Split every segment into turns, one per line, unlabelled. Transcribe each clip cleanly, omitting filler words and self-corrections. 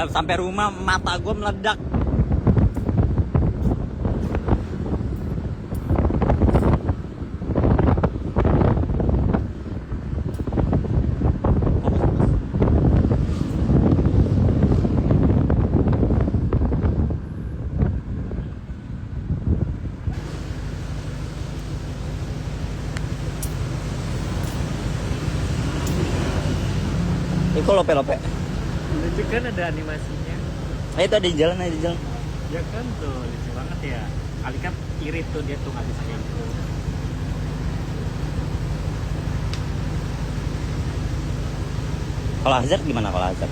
Sampai rumah mata gue meledak. Ini kok lope-lope?
Lucu kan, ada animasinya.
Itu ada di jalan, ada di jalan.
Ya kan tuh, lucu banget ya. Ali kan irit tuh, dia tuh nggak bisa kayak gitu.
Kalau Hazard gimana kalau Hazard?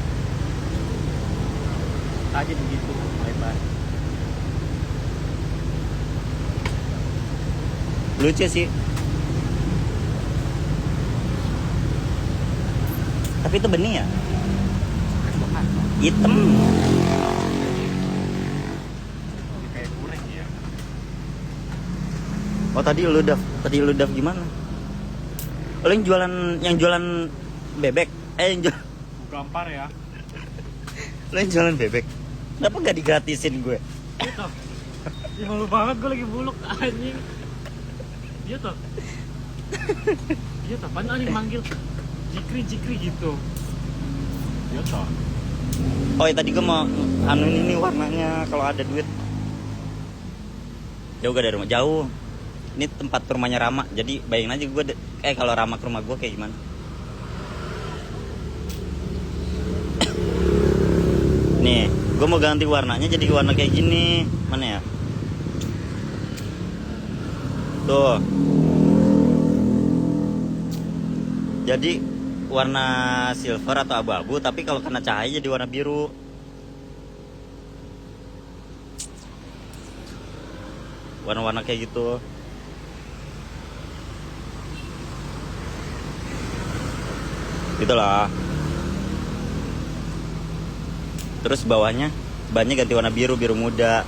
Aja begitu, lebar.
Lucu sih. Tapi itu benih ya? Hitam.
Kayak kurang ya.
Oh tadi lu Dav gimana? Lo yang jualan bebek? Yang jual
Gampar ya.
lo yang jualan bebek? Kenapa gak digratisin gue?
Gitu. Ya malu banget, gue lagi buluk anjing. Dia tuh. Dia tuh, apaan anjing manggil? Jikri gitu. Dia tuh.
Oh ya tadi gue mau anu ini warnanya kalau ada duit. Jauh gak dari rumah? Jauh. Ini tempat rumahnya Rama. Jadi bayangin aja gue kalau Rama ke rumah gue kayak gimana. Nih, gue mau ganti warnanya jadi warna kayak gini. Mana ya? Tuh. Jadi warna silver atau abu-abu, tapi kalau kena cahaya jadi warna biru. Warna-warna kayak gitu. Itulah. Terus bawahnya bannya ganti warna biru muda.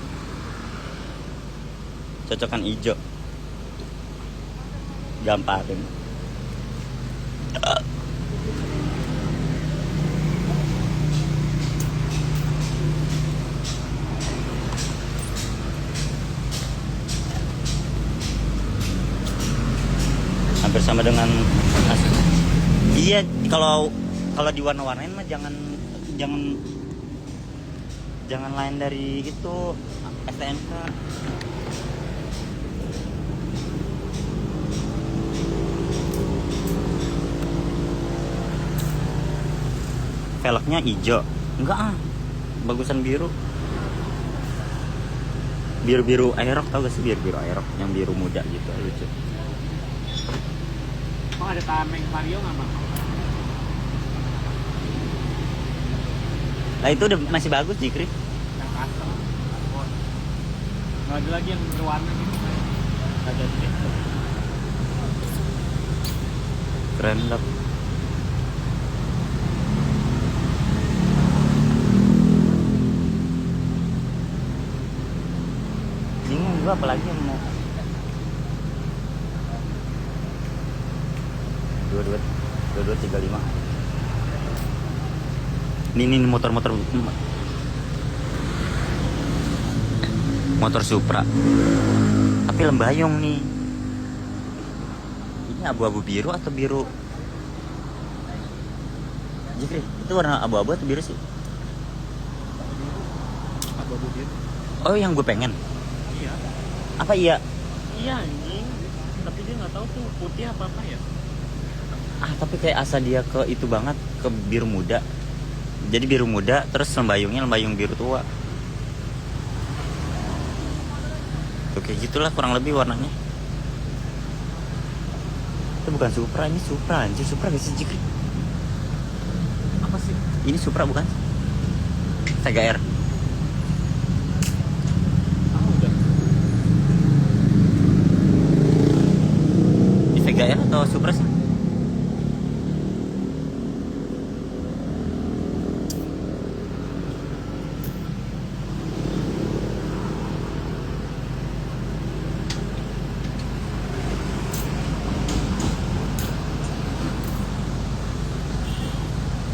Cocokan hijau. Gamparin. Hampir sama dengan iya, kalau diwarna-warnain mah jangan lain dari itu STNK. Velgnya hijau, enggak bagusan biru aerok, tau gak sih biru aerok yang biru muda gitu, lucu.
Oh, ada tameng Mario nggak bang?
Nah itu udah masih bagus Jikri.
Yang custom. Nggak ada lagi yang berwarna gitu. Nggak ada sih.
Keren lah. Bingung gua apalagi yang mau 2235. Ini motor Supra. Tapi lembayung nih. Ini abu-abu biru atau biru? Jikri, itu warna abu-abu atau biru sih?
Abu-abu biru.
Oh, yang gue pengen.
Iya.
Apa iya?
Iya anjing. Tapi dia nggak tahu tuh putih apa ya.
Tapi kayak asa dia ke itu banget, ke biru muda. Jadi biru muda, terus lembayungnya lembayung biru tua. Tuh kayak gitulah kurang lebih warnanya. Itu bukan Supra, ini Supra anjir. Supra gak sih Jikri?
Apa sih?
Ini Supra bukan? Vega R.
Ah udah.
Ini Vega R atau Supra sih?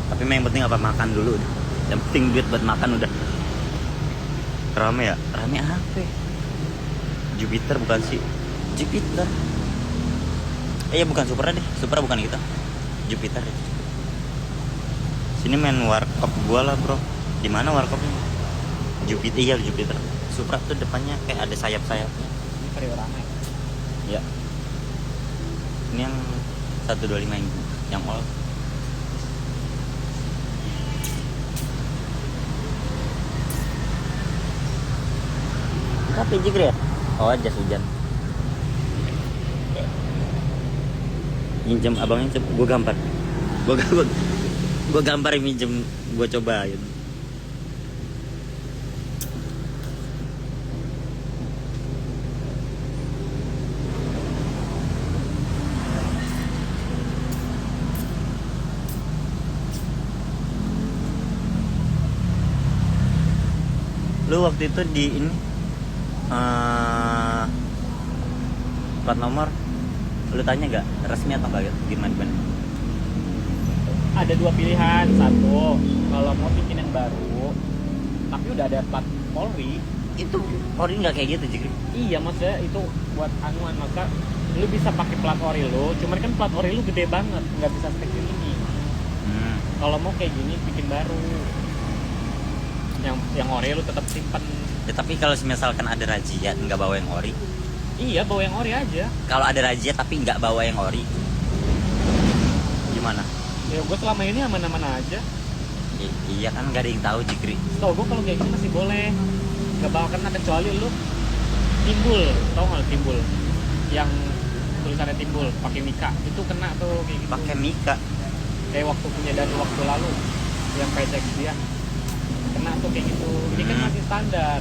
Tapi yang penting apa makan dulu. Yang penting duit buat makan udah. Rame ya? Rame apa? Jupiter bukan sih? Jupiter. Iya bukan Supra deh. Supra bukan kita. Jupiter. Sini main warkop gua lah bro. Di mana warkopnya? Jupiter. Iya Jupiter. Supra tuh depannya kayak ada sayap-sayapnya.
Ini Priorama ya?
Ya. Ini yang 125 yang all. Tapi jigre ya? Oh, jas hujan. Minjem abangnya gue gambar. Gue gambar yang minjem, gue cobain. Lu waktu itu di ini plat nomor lu tanya gak resmi atau enggak gimana?
Ada dua pilihan. Satu, kalau mau bikin yang baru tapi udah ada plat Polri.
Itu ori nggak kayak gitu Jikri?
Iya, maksudnya itu buat anuan, maka lu bisa pakai plat ori lu. Cuman kan plat ori lu gede banget, nggak bisa sekecil ini. Kalau mau kayak gini bikin baru. Yang ori lu tetap simpen.
Ya, tapi kalau misalkan ada razia nggak bawa yang ori?
Iya, bawa yang ori aja.
Kalau ada razia tapi nggak bawa yang ori, gimana?
Ya gue selama ini aman-aman aja.
Iya kan nggak ada yang tahu Jikri.
Tau gue kalau kayak gini masih boleh, nggak bakal kena kecuali lu timbul. Tau nggak lu timbul? Yang tulisannya timbul pakai mika itu kena tuh kayak gitu.
Pakai mika.
Kayak waktu punya dan waktu lalu yang pajak dia kena tuh kayak gitu. Ini kan masih standar.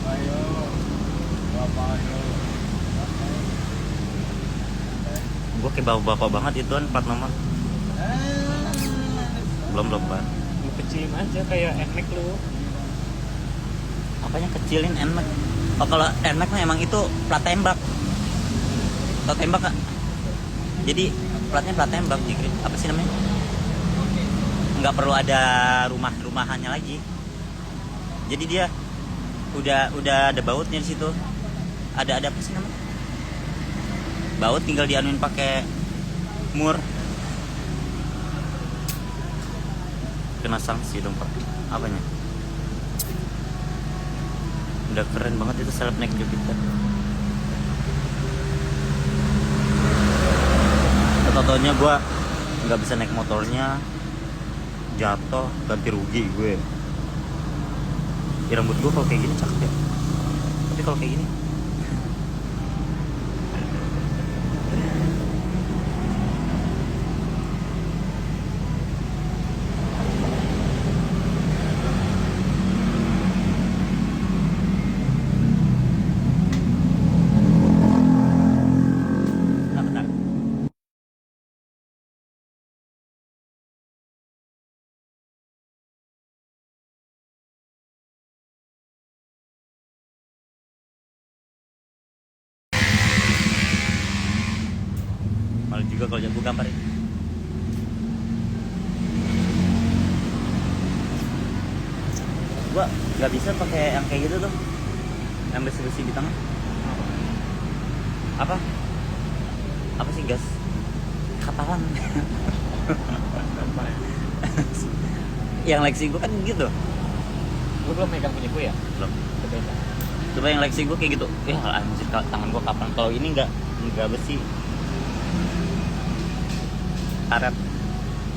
Ayo, bapak ayo.
Gue kayak bapak banget itu kan plat nomor. Belum Pak.
Lu kecilin aja kayak NMAX lu.
Apanya kecilin NMAX? Oh kalau NMAX memang itu plat tembak. Plat tembak Kak. Jadi platnya plat tembak Jikri. Apa sih namanya? Nggak perlu ada rumah-rumahannya lagi. Jadi dia udah ada bautnya di situ. Ada apa sih namanya? Baut tinggal dianuin pakai mur. Kena sanksi dong Pak. Apanya? Udah keren banget itu seleb naik Jupiter. Totonya gue nggak bisa naik motornya, jatuh ganti rugi gue. Ya, rambut gue kalau kayak gini cakep ya. Tapi kalau kayak gini bentar. Malu juga kalau gue gambarin. Gua nggak bisa pakai yang kayak gitu tuh, yang besi-besi di tengah. Apa sih gas? Kapalan. Yang Lexi gue kan gitu.
Lu belum megang punya gue ya?
Belum.
Beda.
Coba yang Lexi gue kayak gitu. Anjir tangan gue kapan. Kalau ini nggak besi. Karet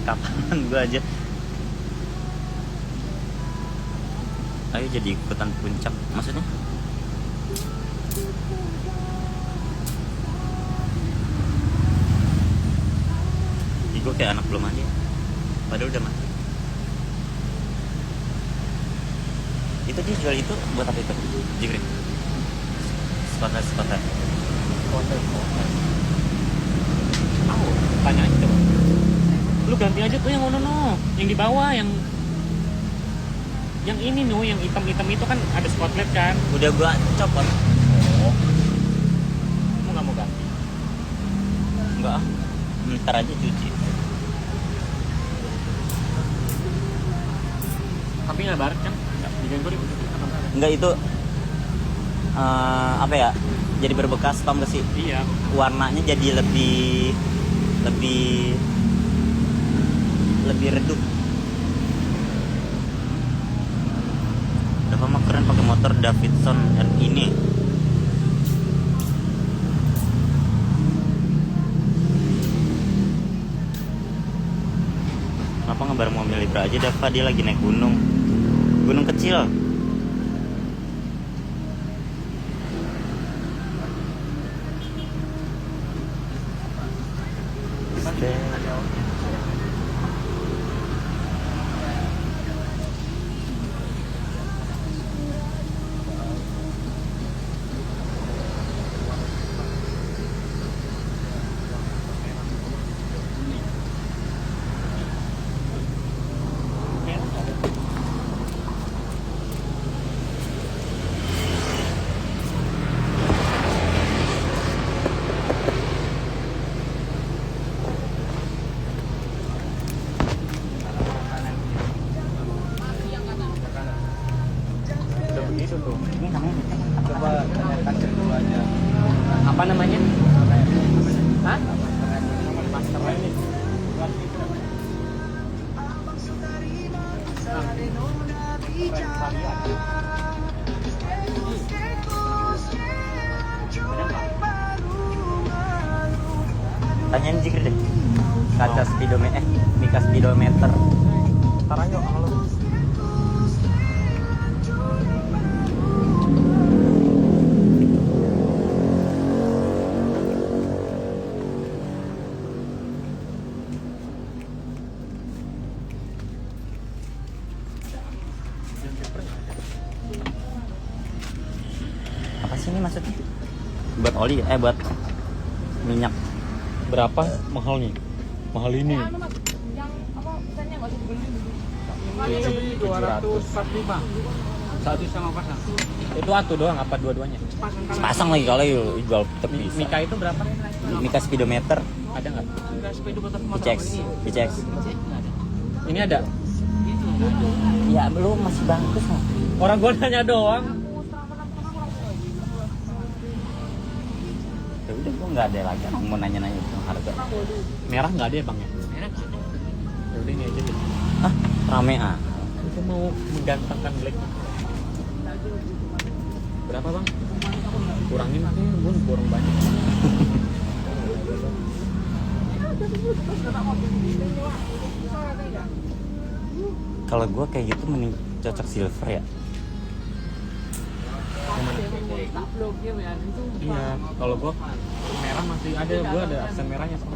kapalan gue aja. Ayo jadi ikutan puncak. Maksudnya? Gue kayak anak belum mandi. Padahal udah mandi. Itu dia jual itu buat apa itu? Jikri. Spotter.
Konten. Tanya aja coba. Lu ganti aja tuh yang ono no, yang di bawah yang ini no, yang hitam-hitam itu kan ada spotlight kan.
Udah gua copot.
Oh. Kamu nggak mau ganti?
Enggak. Ntar aja cuci.
nggak baret kan? Bikin gue
Enggak itu apa ya? Jadi berbekas, tau gak sih?
iya.
Warnanya jadi lebih redup. Dafa mah keren pakai motor Davidson dan ini. Kenapa nggak bareng mobil Libra aja Dafa, dia lagi naik gunung kecil.
Udah begitu tuh.
Ini namanya
Coba tanyakan keduanya.
Apa namanya? Hah? Master ini.
tanyain Jikri deh. Kaca speedometer, Mika speedometer.
Ntar ayo sama lu.
Apa sih ini maksudnya? Buat oli, buat minyak.
Berapa mahalnya? Mahal ini.
Anu mas, yang apa pesannya nggak usah dibeli dulu.
Ini 245. 1,5 pasang. Itu atuh doang apa dua-duanya?
Pasang lagi kalau jual tetap bisa.
Mika itu berapa?
Mika speedometer,
Ada nggak?
PCX.
Ini ada.
Ya lu masih bagus lah.
Orang gua nanya doang.
Ya udah gua nggak ada lagi. Mau nanya-nanya tentang harga.
Merah nggak ada ya bang ya? Merah nggak ada. Ya udah ini aja deh.
Ah, rame ah.
Aku mau menggantengkan black. Berapa bang? Kurangin gue kurang banyak.
Kalau gua kayak gitu mending cocok silver ya.
Iya, kalau gua merah masih ada, gua ada aksen merahnya sama.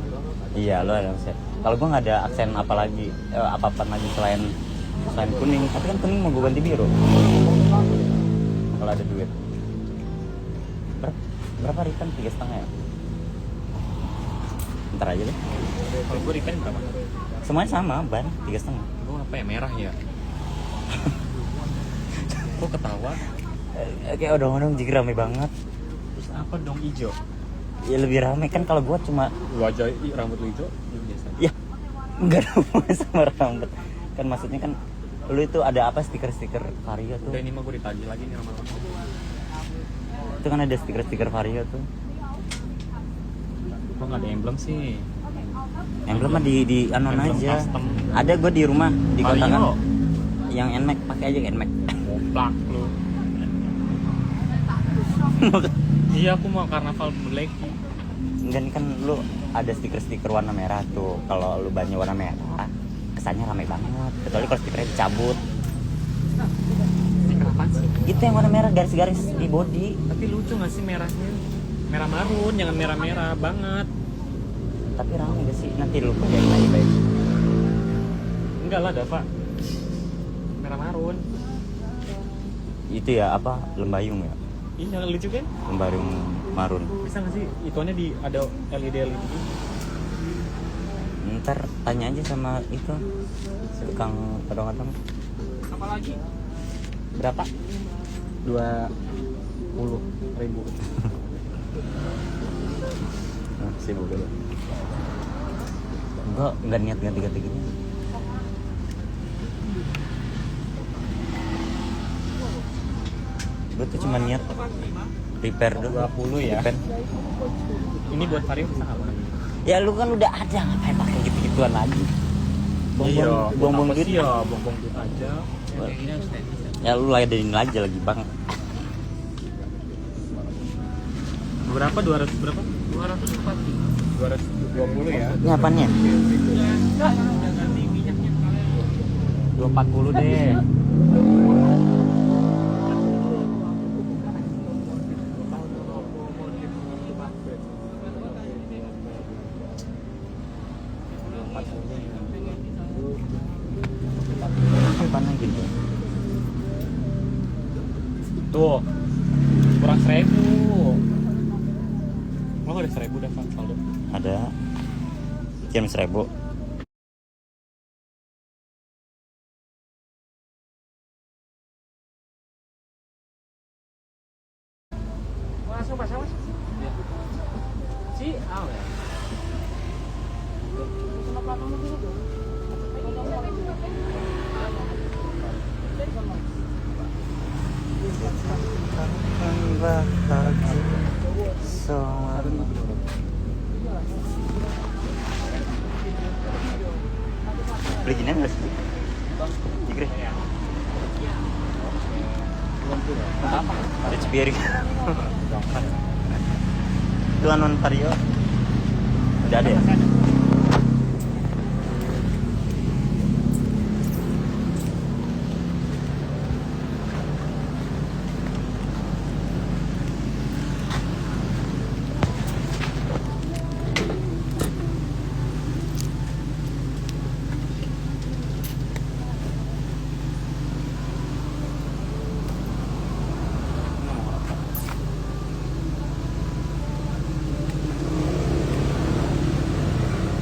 Iya, lo ada aksen. Kalau gua nggak ada aksen apa lagi, apa-apa lagi selain kuning. Tapi kan kuning mau gua ganti biru. Kalau ada duit. Berapa return? 3,5 ya? Ntar aja deh.
Kalau gua return berapa?
Semuanya sama, ban 3,5.
Gua apa ya merah ya? Kok ketawa?
Kayak odong-odong jadi rame banget.
Terus apa dong hijau?
Ya lebih rame kan kalau gua cuma
Lu aja rambut lu hijau, lu biasa.
ya enggak ada hubungan sama rambut. Kan maksudnya kan lu itu ada apa stiker-stiker Vario tuh.
Udah ini mah gua ditagih lagi nih sama lu.
Itu kan ada stiker-stiker Vario tuh.
Gua nggak ada emblem sih.
Emblem mah di anon
Emblem
aja.
custom.
Ada gua di rumah di
Vario.
kontrakan. Yang Nmax pakai aja Nmax.
Goblak lu. Iya aku mau karnaval black.
Enggak nih kan lu ada stiker-stiker warna merah tuh. Kalau lu banyak warna merah, kesannya rame banget. Kecuali kalau stikernya dicabut.
Stiker apaan sih?
Itu yang warna merah garis-garis di body.
Tapi lucu gak sih merahnya? Merah marun, jangan merah-merah banget.
Tapi rame gak sih? Nanti lu kerjain lagi baik.
Enggak lah Dava. Merah marun.
Itu ya apa? Lembayung ya?
Iya lucu kan?
Lembayung marun.
Bisa gak sih? Ituannya di ada LED.
Ntar tanya aja sama itu tukang odong-odong.
Apa lagi?
Berapa?
20.000.
Nah, sibuk dulu. Enggak niat ganti-ganti gini. Gue tuh cuma niat repair doang.
20 ya.
Repair.
Ini buat Vario bisa nggak Bang?
Ya lu kan udah ada, ngapain pakai gitu-gituan lagi? Bongbong
buat apa
duit.
sih ya, bongbong duit aja.
Ya lu ladenin aja lagi bang.
Berapa? 200 berapa? 220 ya.
Ini apanya?
240 deh.
Apanya gitu?
Tuh. Kurang 1000. Oh, ada 1000 dah Pak saldo.
Ada. Kirim 1000.
Langsung Mas. Si, ya.
Beli gini nggak sih? Jikri. Ada cibiring. Tuan non Vario. Udah ada ya?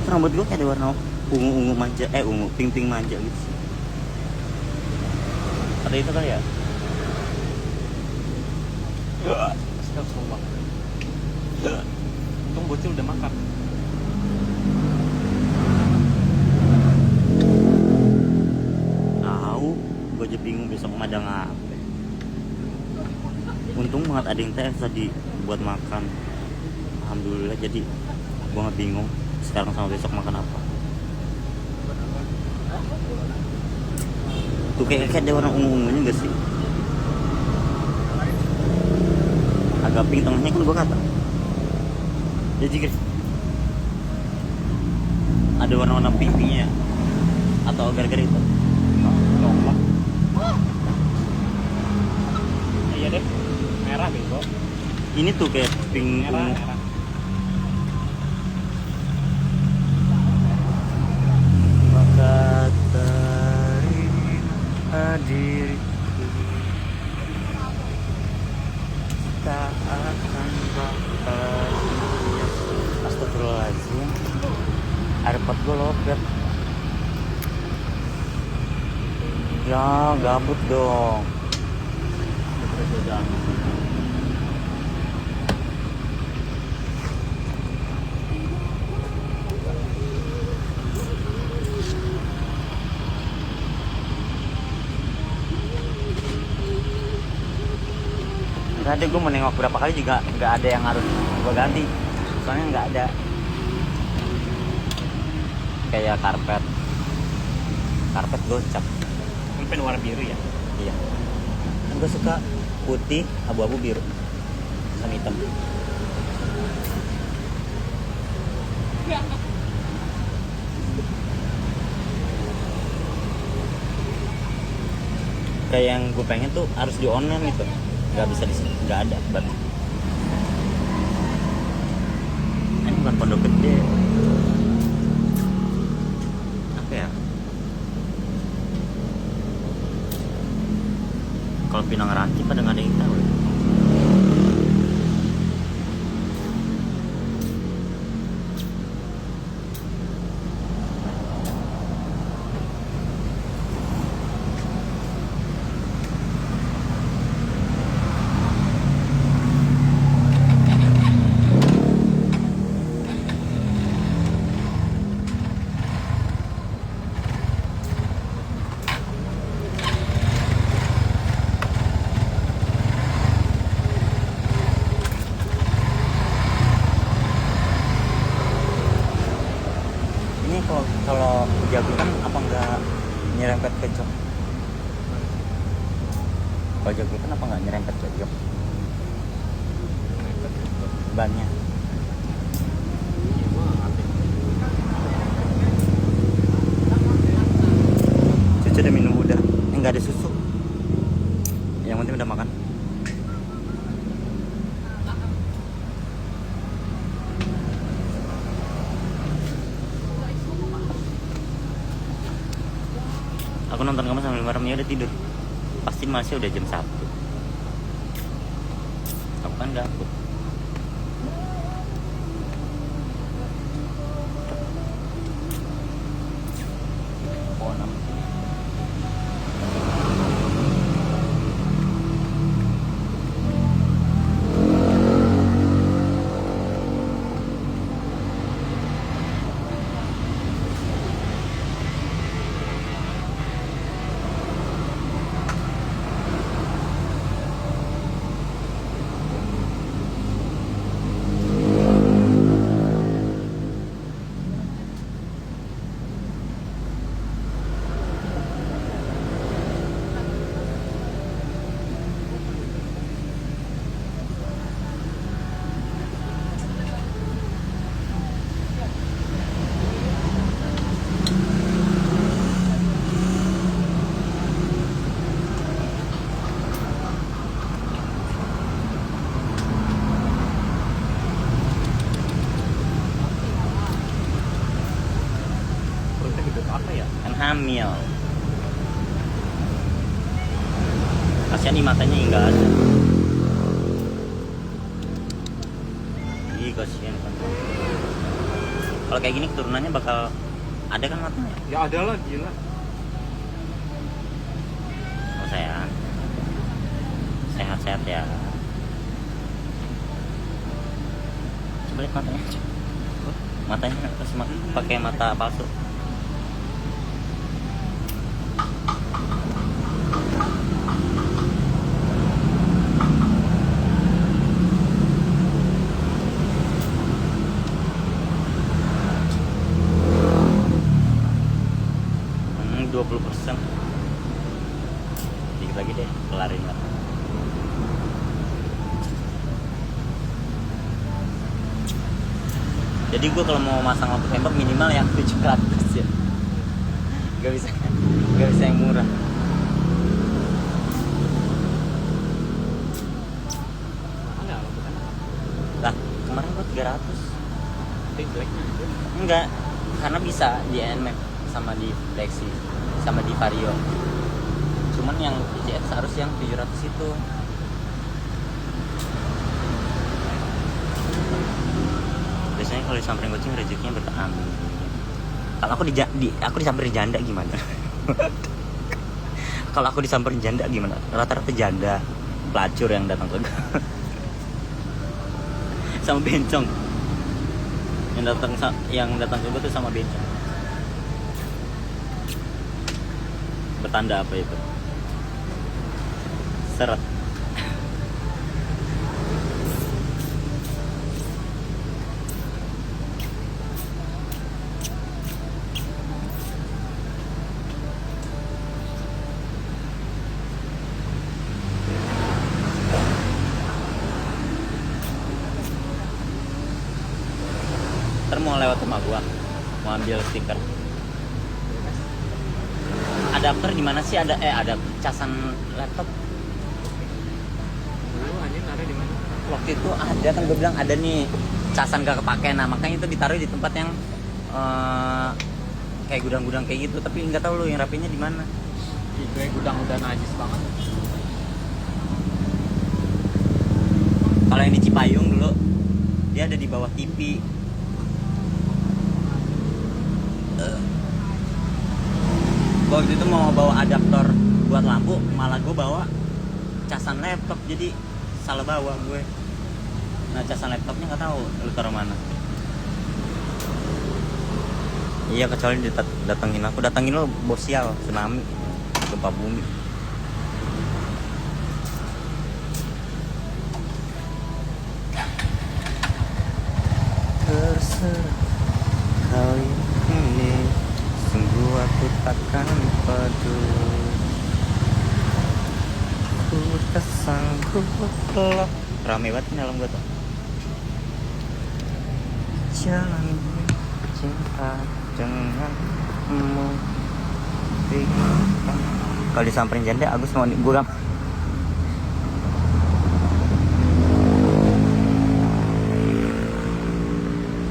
Rambut gue kayak ada warna ungu manja, ungu pink manja gitu sih. Ada itu kali ya?
Astagfirullah. Untung bocil udah makan.
Tahu, gue aja bingung besok madang apa. Untung banget ada yang teh tadi buat makan. Alhamdulillah, jadi gue nggak bingung sekarang sama besok makan apa. Tuh kayak ada warna ungu-ungunya gak sih? Agak pink tengahnya kan gue kata. Ya jikir. Ada warna-warna pink-pinknya atau agar-agar itu?
Coklat. Iya deh. Merah bego.
Ini tuh kayak pink
Merah,
ungu.
merah.
Maka terima diriku tak akan bahagia. Astagfirullahaladzim, airpod gue lobet. Ya gabut dong. Gak ada, gue mau nengok berapa kali juga nggak ada yang harus gue ganti, soalnya nggak ada kayak karpet gue cat.
Mungkin warna biru ya.
Iya, kan gue suka putih, abu-abu, biru sama hitam. Kayak yang gue pengen tuh harus di online gitu, nggak bisa di sini, nggak ada banget. Ini bukan Pondok Gede, apa ya? Kalau Pinang Ranti pada nggak ada yang tahu. nyerempet ke jok. Kalau jok itu kenapa nggak nyerempet ke jok? Bannya. Cucu udah minum udah. Nggak ada susu. Yang penting udah makan. Aku nonton kamu sambil meremnya udah tidur. Pasti masih udah jam 1. Aku kan gabut. Oh, 6.
Apa ya?
Kan hamil. Kasihan nih matanya nggak ada. Ih, kasihan kan. Kalau kayak gini keturunannya bakal ada kan matanya?
Ya ada lah, gila.
Oh sayang, sehat-sehat ya. Coba lihat matanya. Matanya terus pakai mata palsu. Hmm, 20%. Dikit lagi deh, kelarin lah. Jadi gue kalau mau masang lampu tembak minimal yang 700 ya. Gak bisa yang murah.
Ada lampu tembak.
Lah, kemarin gue 300.
Tapi jeleknya aja.
Enggak, karena bisa di NMAX sama di Lexi sama di Vario. Cuman yang ICX harus yang 700 itu. Biasanya kalau disamperin kucing rezekinya bertahan. Kalau aku disamperin janda gimana? Kalau aku disamperin janda gimana? Rata-rata janda pelacur yang datang ke sama bencong. Yang datang ke gue tuh sama bencong. Bertanda apa itu? Seret. Ntar mau lewat rumah gua, mau ambil stiker. Adapter di mana sih? Ada casan laptop.
Dulu anjing ada di mana?
Waktu itu ada kan gue bilang ada nih casan gak kepake. Nah makanya itu ditaruh di tempat yang kayak gudang-gudang kayak gitu. Tapi nggak tahu lu yang rapinya di mana.
Itu yang gudang udah najis banget.
Kalau yang di Cipayung dulu dia ada di bawah TV. Waktu itu mau bawa adaptor buat lampu, malah gue bawa casan laptop, jadi salah bawa gue. Nah casan laptopnya nggak tahu lu taruh mana. Iya kecuali datengin aku, datengin lo bosial, tsunami, gempa bumi. Terserah kali ini, sungguh aku takkan pergi. aduh, ku tak sanggup pelak. Rame banget nih dalam gua tuh. Jalan cinta denganmu. Kalau disamperin janda, Agus mau gue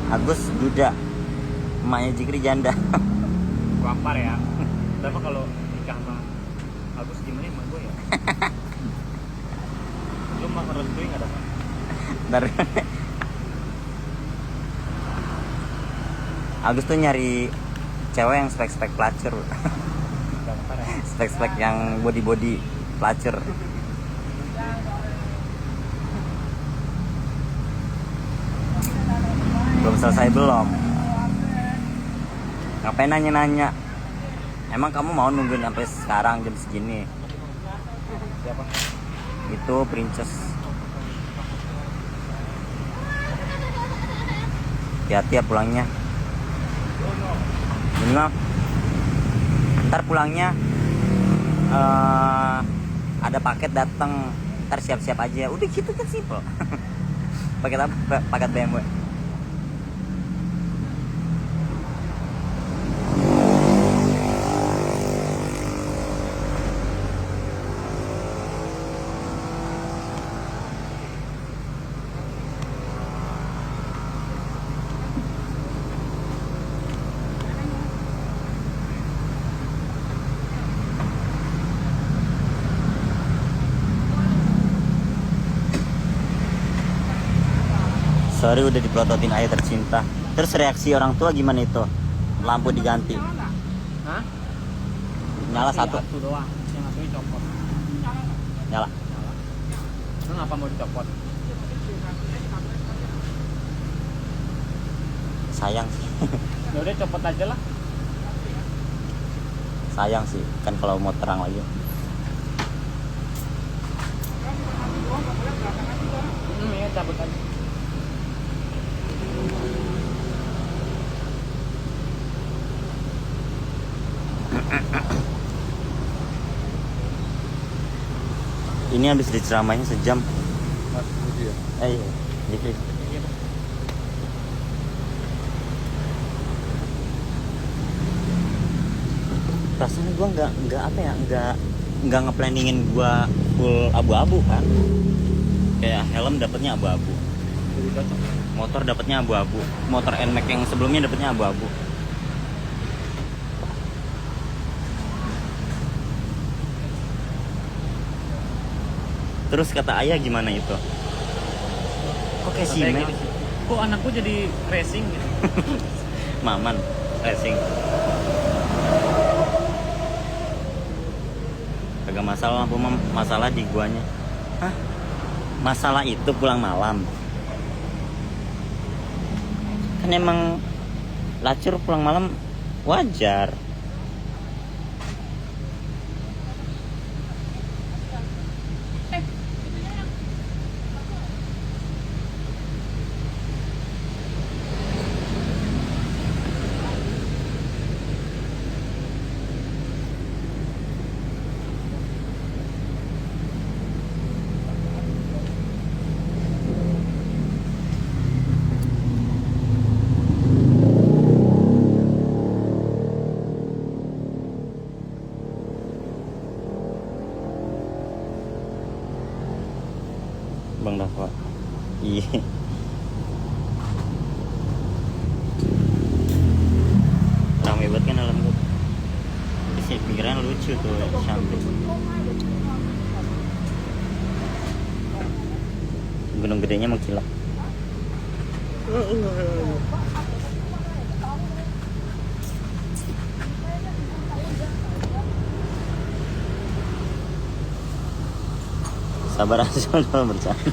Agus duda, emaknya Jikri janda.
Gampar ya. Tapi kalau nikah sama Agus gimana emang gue ya? Lu mah ngerestuin nggak dapat?
Ntar Agus tuh nyari cewek yang spek-spek pelacur.
Gampar ya.
Spek-spek yang body-body pelacur. Belum selesai belum? Ngapain nanya-nanya? Emang kamu mau nungguin sampai sekarang jam segini?
Siapa?
Itu Princess. Hati-hati ya pulangnya. Bener. Ntar pulangnya ada paket datang. Ntar siap-siap aja. Udah gitu kan simple. Paket apa? Paket BMW. Sorry udah dipelototin ayah tercinta. Terus reaksi orang tua gimana itu? Lampu diganti.
Hah?
Nyala satu.
Satu doang. Yang satu dicopot.
Nyala.
Lu ngapa mau dicopot?
Sayang sih.
Ya udah copot aja lah.
Sayang sih. Kan kalau mau terang lagi.
Ya cabut aja.
Ini habis diceramahin sejam.
Mas Budi ya.
Iya. Jikri. Rasanya gua nggak apa ya, nggak ngeplanningin gua full abu-abu kan. Kayak helm dapatnya abu-abu.
Jadi cocok.
Motor dapatnya abu-abu. Motor NMAX yang sebelumnya dapatnya abu-abu. Terus kata ayah gimana itu? Kok kayak si
Katanya gini sih, kok anakku jadi racing gitu?
Maman racing. Kagak masalah lampu, masalah di guanya. Hah? Masalah itu pulang malam. Kan emang lacur pulang malam wajar. Bang Dava. Iya. Rame banget kan dalam gue. Isi pikiran lucu tuh cantik. Gunung gedenya mengkilap. Sabar aja udah bercanda.